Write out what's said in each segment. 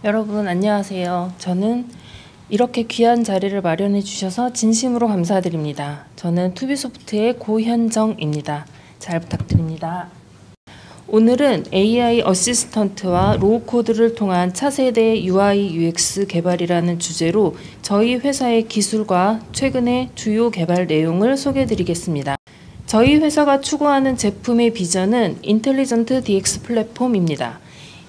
여러분 안녕하세요. 저는 이렇게 귀한 자리를 마련해 주셔서 진심으로 감사드립니다. 저는 투비소프트의 고현정입니다. 잘 부탁드립니다. 오늘은 AI 어시스턴트와 로우 코드를 통한 차세대 UI UX 개발이라는 주제로 저희 회사의 기술과 최근의 주요 개발 내용을 소개해 드리겠습니다. 저희 회사가 추구하는 제품의 비전은 인텔리전트 DX 플랫폼입니다.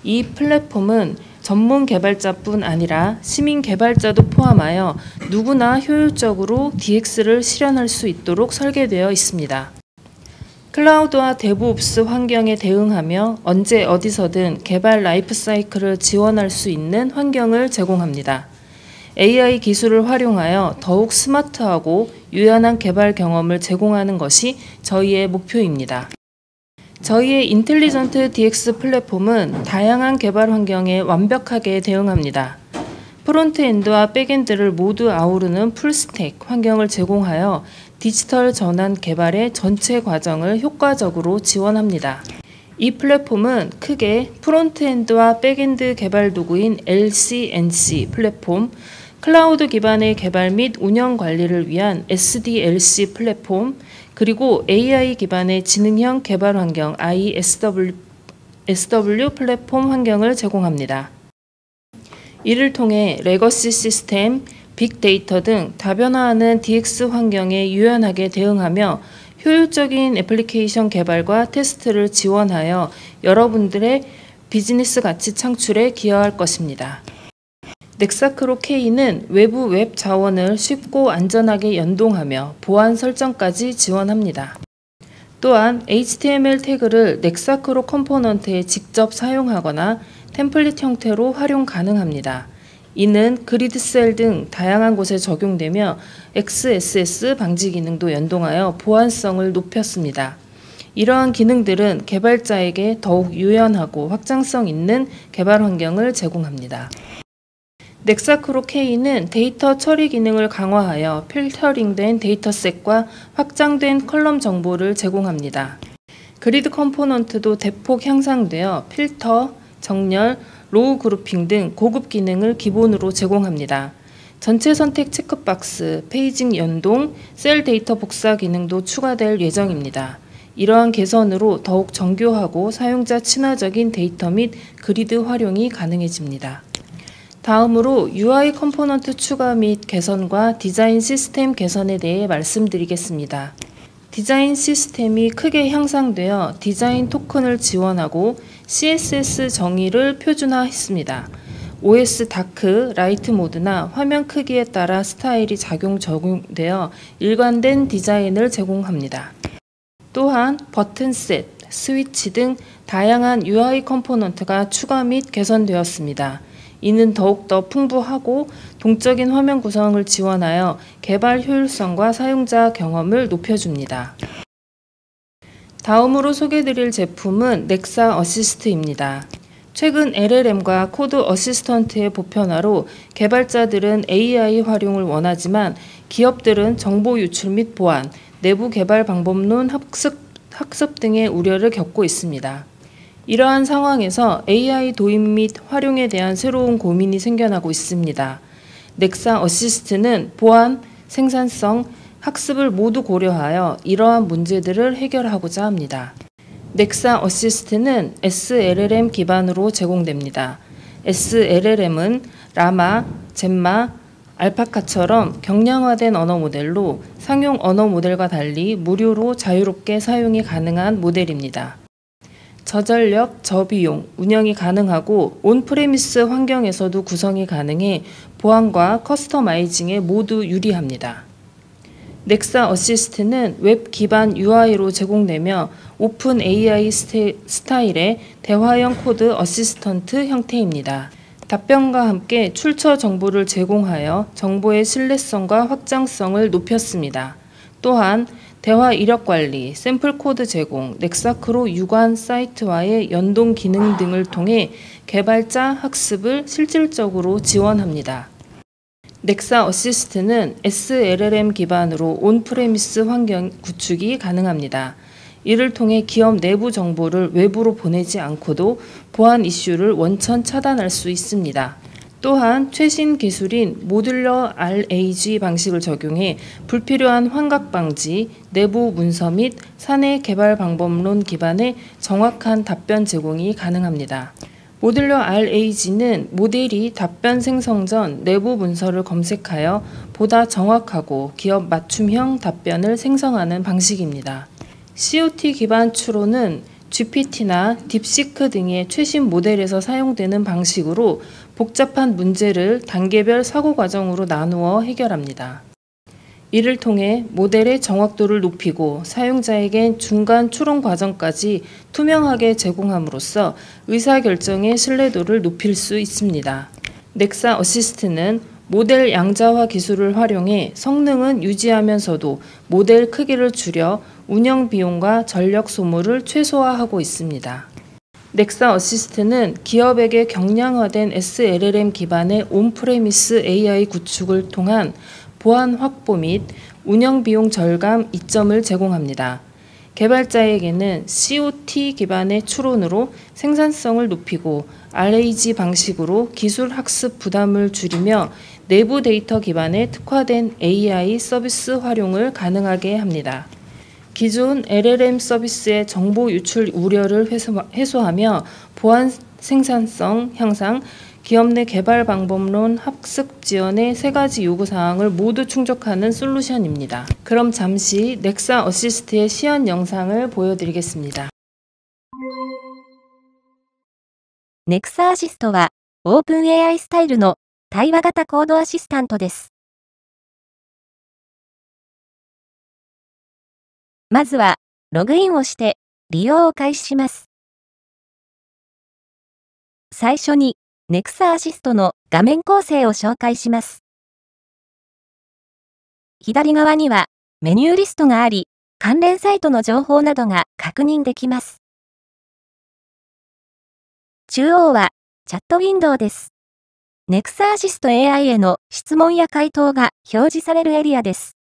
이 플랫폼은 전문 개발자뿐 아니라 시민 개발자도 포함하여 누구나 효율적으로 DX를 실현할 수 있도록 설계되어 있습니다. 클라우드와 데브옵스 환경에 대응하며 언제 어디서든 개발 라이프 사이클을 지원할 수 있는 환경을 제공합니다. AI 기술을 활용하여 더욱 스마트하고 유연한 개발 경험을 제공하는 것이 저희의 목표입니다. 저희의 인텔리전트 DX 플랫폼은 다양한 개발 환경에 완벽하게 대응합니다. 프론트엔드와 백엔드를 모두 아우르는 풀스택 환경을 제공하여 디지털 전환 개발의 전체 과정을 효과적으로 지원합니다. 이 플랫폼은 크게 프론트엔드와 백엔드 개발 도구인 LCNC 플랫폼, 클라우드 기반의 개발 및 운영 관리를 위한 SDLC 플랫폼, 그리고 AI 기반의 지능형 개발 환경 ISW 플랫폼 환경을 제공합니다. 이를 통해 레거시 시스템, 빅데이터 등 다변화하는 DX 환경에 유연하게 대응하며 효율적인 애플리케이션 개발과 테스트를 지원하여 여러분들의 비즈니스 가치 창출에 기여할 것입니다. 넥사크로 K는 외부 웹 자원을 쉽고 안전하게 연동하며 보안 설정까지 지원합니다. 또한 HTML 태그를 넥사크로 컴포넌트에 직접 사용하거나 템플릿 형태로 활용 가능합니다. 이는 그리드셀 등 다양한 곳에 적용되며 XSS 방지 기능도 연동하여 보안성을 높였습니다. 이러한 기능들은 개발자에게 더욱 유연하고 확장성 있는 개발 환경을 제공합니다. 넥사크로 K는 데이터 처리 기능을 강화하여 필터링된 데이터셋과 확장된 컬럼 정보를 제공합니다. 그리드 컴포넌트도 대폭 향상되어 필터, 정렬, 로우 그룹핑 등 고급 기능을 기본으로 제공합니다. 전체 선택 체크박스, 페이징 연동, 셀 데이터 복사 기능도 추가될 예정입니다. 이러한 개선으로 더욱 정교하고 사용자 친화적인 데이터 및 그리드 활용이 가능해집니다. 다음으로 UI 컴포넌트 추가 및 개선과 디자인 시스템 개선에 대해 말씀드리겠습니다. 디자인 시스템이 크게 향상되어 디자인 토큰을 지원하고 CSS 정의를 표준화했습니다. OS 다크, 라이트 모드나 화면 크기에 따라 스타일이 적용되어 일관된 디자인을 제공합니다. 또한 버튼 셋, 스위치 등 다양한 UI 컴포넌트가 추가 및 개선되었습니다. 이는 더욱더 풍부하고 동적인 화면 구성을 지원하여 개발 효율성과 사용자 경험을 높여줍니다. 다음으로 소개해드릴 제품은 넥사 어시스트입니다. 최근 LLM과 코드 어시스턴트의 보편화로 개발자들은 AI 활용을 원하지만 기업들은 정보 유출 및 보안, 내부 개발 방법론 학습 등의 우려를 겪고 있습니다. 이러한 상황에서 AI 도입 및 활용에 대한 새로운 고민이 생겨나고 있습니다. 넥사 어시스트는 보안, 생산성, 학습을 모두 고려하여 이러한 문제들을 해결하고자 합니다. 넥사 어시스트는 SLLM 기반으로 제공됩니다. SLLM은 라마, 젬마, 알파카처럼 경량화된 언어 모델로 상용 언어 모델과 달리 무료로 자유롭게 사용이 가능한 모델입니다. 저전력, 저비용, 운영이 가능하고 온프레미스 환경에서도 구성이 가능해 보안과 커스터마이징에 모두 유리합니다. 넥사 어시스트는 웹 기반 UI로 제공되며 오픈 AI 스타일의 대화형 코드 어시스턴트 형태입니다. 답변과 함께 출처 정보를 제공하여 정보의 신뢰성과 확장성을 높였습니다. 또한 대화 이력 관리, 샘플 코드 제공, 넥사크로 유관 사이트와의 연동 기능 등을 통해 개발자 학습을 실질적으로 지원합니다. 넥사 어시스트는 SLLM 기반으로 온프레미스 환경 구축이 가능합니다. 이를 통해 기업 내부 정보를 외부로 보내지 않고도 보안 이슈를 원천 차단할 수 있습니다. 또한 최신 기술인 모듈러 RAG 방식을 적용해 불필요한 환각 방지, 내부 문서 및 사내 개발 방법론 기반의 정확한 답변 제공이 가능합니다. 모듈러 RAG는 모델이 답변 생성 전 내부 문서를 검색하여 보다 정확하고 기업 맞춤형 답변을 생성하는 방식입니다. COT 기반 추론은 GPT나 딥시크 등의 최신 모델에서 사용되는 방식으로 복잡한 문제를 단계별 사고 과정으로 나누어 해결합니다. 이를 통해 모델의 정확도를 높이고 사용자에겐 중간 추론 과정까지 투명하게 제공함으로써 의사결정의 신뢰도를 높일 수 있습니다. 넥사 어시스트는 모델 양자화 기술을 활용해 성능은 유지하면서도 모델 크기를 줄여 운영 비용과 전력 소모를 최소화하고 있습니다. 넥사 어시스트는 기업에게 경량화된 SLLM 기반의 온프레미스 AI 구축을 통한 보안 확보 및 운영 비용 절감 이점을 제공합니다. 개발자에게는 COT 기반의 추론으로 생산성을 높이고 RAG 방식으로 기술 학습 부담을 줄이며 내부 데이터 기반의 특화된 AI 서비스 활용을 가능하게 합니다. 기존 LLM 서비스의 정보 유출 우려를 해소하며 보안 생산성 향상, 기업 내 개발 방법론 학습 지원의 세 가지 요구사항을 모두 충족하는 솔루션입니다. 그럼 잠시 넥사 어시스트의 시연 영상을 보여드리겠습니다. 넥사アシストは、オープン AI スタイルの対話型コードアシスタントです。まずは、ログインをして、利用を開始します。最初に、Nexa アシストの画面構成を紹介します。左側には、メニューリストがあり、関連サイトの情報などが確認できます。中央は、チャットウィンドウです。Nexa アシスト AI への質問や回答が表示されるエリアです。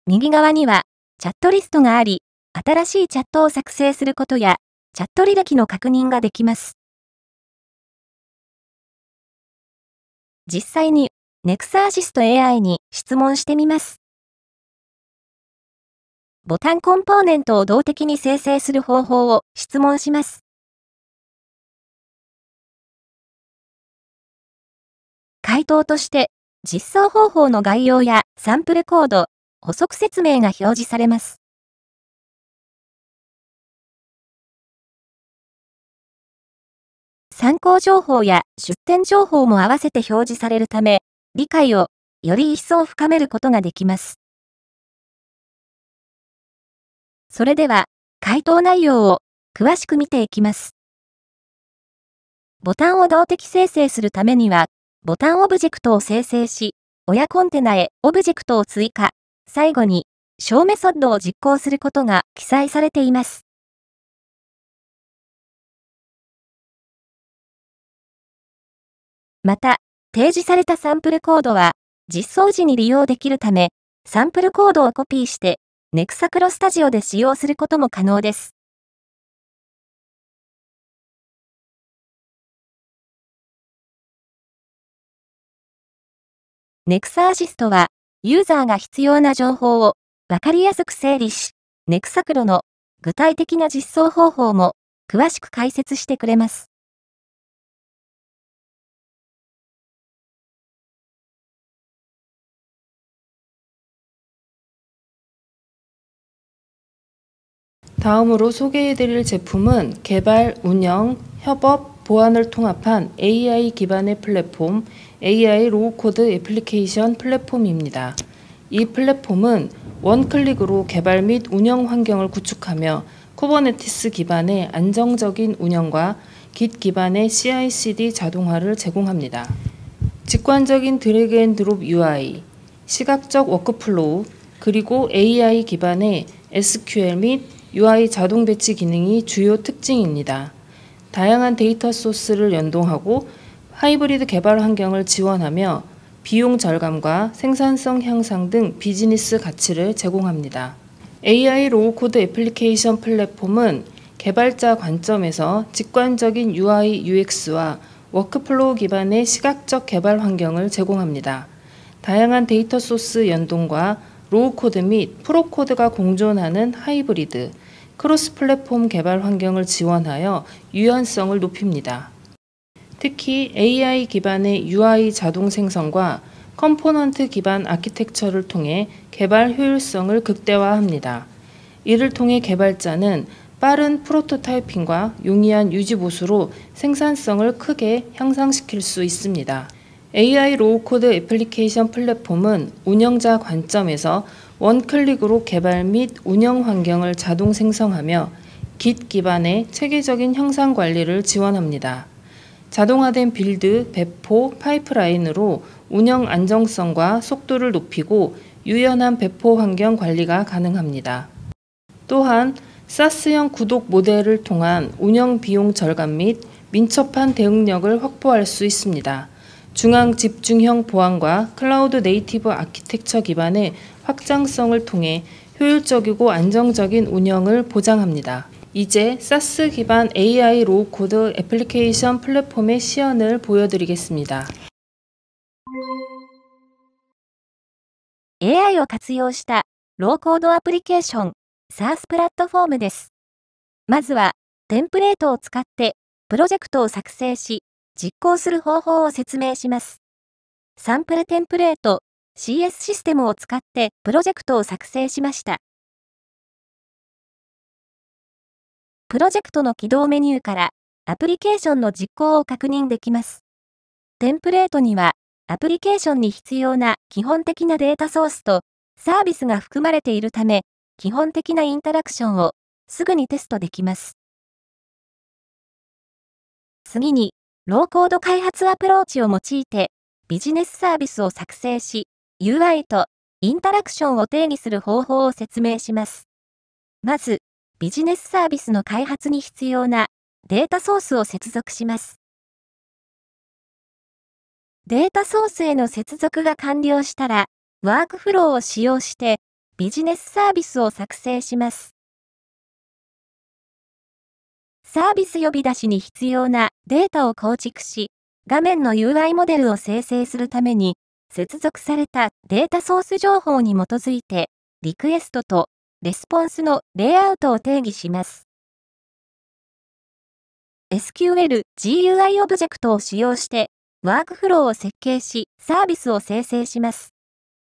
右側には、チャットリストがあり、新しいチャットを作成することや、チャット履歴の確認ができます。実際に、Nexa アシスト AI に質問してみます。ボタンコンポーネントを動的に生成する方法を質問します。回答として、実装方法の概要やサンプルコード、補足説明が表示されます。参考情報や出典情報も合わせて表示されるため、理解をより一層深めることができます。それでは、回答内容を詳しく見ていきます。ボタンを動的生成するためには、ボタンオブジェクトを生成し、親コンテナへオブジェクトを追加、最後に、小メソッドを実行することが記載されています。また、提示されたサンプルコードは、実装時に利用できるため、サンプルコードをコピーして、Nexa クロスタジオで使用することも可能です。Nexa アシストは、ユーザーが必要な情報をわかりやすく整理し、Nexa クロの具体的な実装方法も詳しく解説してくれます。다음으로 소개해드릴 제품은 개발, 운영, 협업, 보안을 통합한 AI 기반의 플랫폼, AI 로우코드 애플리케이션 플랫폼입니다. 이 플랫폼은 원클릭으로 개발 및 운영 환경을 구축하며 쿠버네티스 기반의 안정적인 운영과 Git 기반의 CI/CD 자동화를 제공합니다. 직관적인 드래그 앤 드롭 UI, 시각적 워크플로우, 그리고 AI 기반의 SQL 및 UI 자동 배치 기능이 주요 특징입니다. 다양한 데이터 소스를 연동하고 하이브리드 개발 환경을 지원하며 비용 절감과 생산성 향상 등 비즈니스 가치를 제공합니다. AI 로우코드 애플리케이션 플랫폼은 개발자 관점에서 직관적인 UI, UX와 워크플로우 기반의 시각적 개발 환경을 제공합니다. 다양한 데이터 소스 연동과 로우 코드 및 프로 코드가 공존하는 하이브리드, 크로스 플랫폼 개발 환경을 지원하여 유연성을 높입니다. 특히 AI 기반의 UI 자동 생성과 컴포넌트 기반 아키텍처를 통해 개발 효율성을 극대화합니다. 이를 통해 개발자는 빠른 프로토타이핑과 용이한 유지 보수로 생산성을 크게 향상시킬 수 있습니다. AI 로우코드 애플리케이션 플랫폼은 운영자 관점에서 원클릭으로 개발 및 운영 환경을 자동 생성하며 Git 기반의 체계적인 형상 관리를 지원합니다. 자동화된 빌드, 배포, 파이프라인으로 운영 안정성과 속도를 높이고 유연한 배포 환경 관리가 가능합니다. 또한 사스형 구독 모델을 통한 운영 비용 절감 및 민첩한 대응력을 확보할 수 있습니다. 중앙 집중형 보안과 클라우드 네이티브 아키텍처 기반의 확장성을 통해 효율적이고 안정적인 운영을 보장합니다. 이제 사스 기반 AI 로우코드 애플리케이션 플랫폼의 시연을 보여드리겠습니다. AI を活用したローコードアプリケーション SaaS プラットフォームです。まずは、テンプレートを使ってプロジェクトを作成し、実行する方法を説明します。サンプルテンプレート CS システムを使ってプロジェクトを作成しました。プロジェクトの起動メニューからアプリケーションの実行を確認できます。テンプレートにはアプリケーションに必要な基本的なデータソースとサービスが含まれているため、基本的なインタラクションをすぐにテストできます。次に、ローコード開発アプローチを用いてビジネスサービスを作成し、UI とインタラクションを定義する方法を説明します。まず、ビジネスサービスの開発に必要なデータソースを接続します。データソースへの接続が完了したら、ワークフローを使用してビジネスサービスを作成します。サービス呼び出しに必要なデータを構築し、画面の UI モデルを生成するために、接続されたデータソース情報に基づいて、リクエストとレスポンスのレイアウトを定義します。SQL GUI オブジェクトを使用して、ワークフローを設計し、サービスを生成します。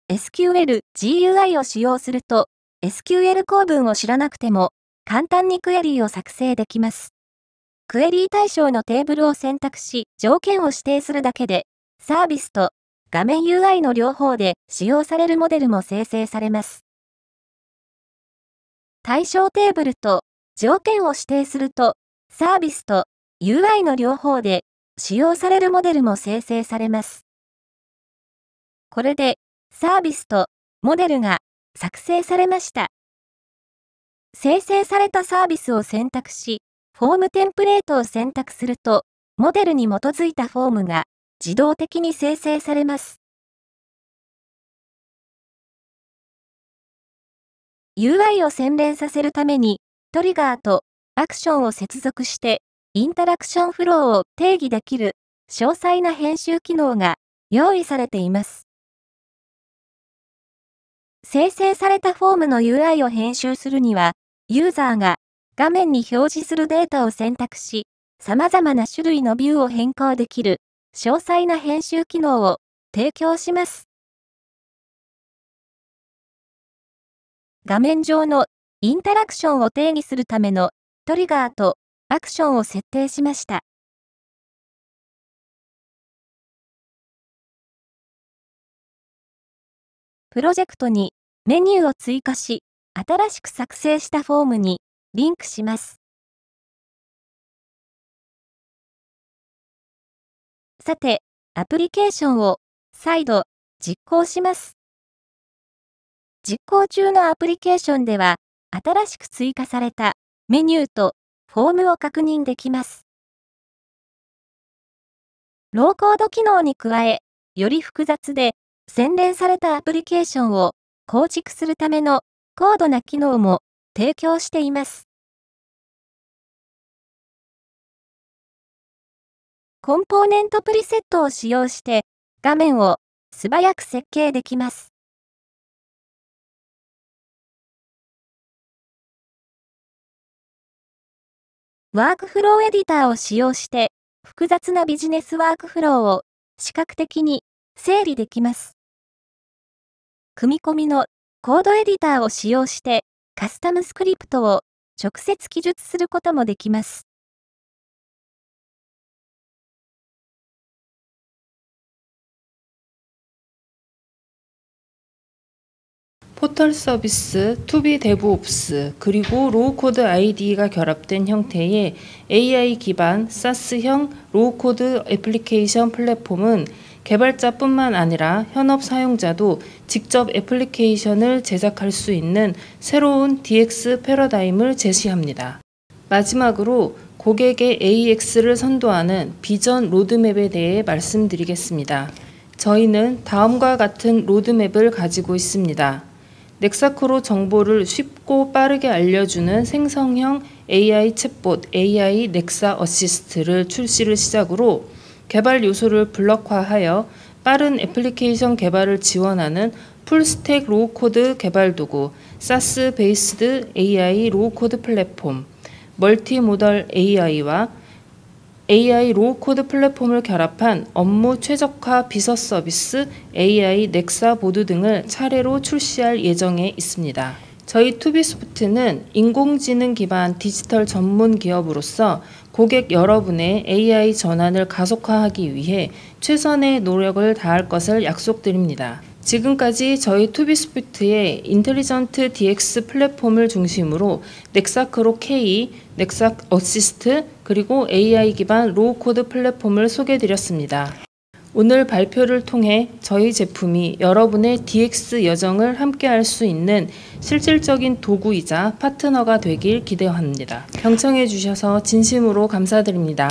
SQL GUI を使用すると、SQL 構文を知らなくても、簡単にクエリーを作成できます。クエリー対象のテーブルを選択し、条件を指定するだけで、サービスと画面 UI の両方で使用されるモデルも生成されます。対象テーブルと条件を指定すると、サービスと UI の両方で使用されるモデルも生成されます。これで、サービスとモデルが作成されました。生成されたサービスを選択し、フォームテンプレートを選択すると、モデルに基づいたフォームが自動的に生成されます。UI を洗練させるために、トリガーとアクションを接続して、インタラクションフローを定義できる詳細な編集機能が用意されています。生成されたフォームの UI を編集するには、ユーザーが画面に表示するデータを選択し、様々な種類のビューを変更できる詳細な編集機能を提供します。画面上のインタラクションを定義するためのトリガーとアクションを設定しました。プロジェクトにメニューを追加し、新しく作成したフォームにリンクします。さて、アプリケーションを再度実行します。実行中のアプリケーションでは、新しく追加されたメニューとフォームを確認できます。ローコード機能に加え、より複雑で洗練されたアプリケーションを構築するための高度な機能も提供しています。コンポーネントプリセットを使用して、画面を素早く設計できます。ワークフローエディターを使用して、複雑なビジネスワークフローを視覚的に整理できます。組み込みのコードエディターを使用して、カスタムスクリプトを直接記述することもできます。포털 서비스, 투비 데브옵스, 그리고 로우코드 IDE가 결합된 형태의 AI 기반 SaaS형 로우코드 애플리케이션 플랫폼은 개발자뿐만 아니라 현업 사용자도 직접 애플리케이션을 제작할 수 있는 새로운 DX 패러다임을 제시합니다. 마지막으로 고객의 AX를 선도하는 비전 로드맵에 대해 말씀드리겠습니다. 저희는 다음과 같은 로드맵을 가지고 있습니다. 넥사크로 정보를 쉽고 빠르게 알려주는 생성형 AI 챗봇 AI 넥사 어시스트를 출시를 시작으로 개발 요소를 블록화하여 빠른 애플리케이션 개발을 지원하는 풀스택 로우코드 개발 도구, 사스 베이스드 AI 로우코드 플랫폼, 멀티모달 AI와 AI 로우코드 플랫폼을 결합한 업무 최적화 비서 서비스 AI 넥사 보드 등을 차례로 출시할 예정에 있습니다. 저희 투비소프트는 인공지능 기반 디지털 전문 기업으로서 고객 여러분의 AI 전환을 가속화하기 위해 최선의 노력을 다할 것을 약속드립니다. 지금까지 저희 투비소프트의 인텔리전트 DX 플랫폼을 중심으로 넥사크로 K, 넥사 어시스트, 그리고 AI 기반 로우코드 플랫폼을 소개해드렸습니다. 오늘 발표를 통해 저희 제품이 여러분의 DX 여정을 함께할 수 있는 실질적인 도구이자 파트너가 되길 기대합니다. 경청해 주셔서 진심으로 감사드립니다.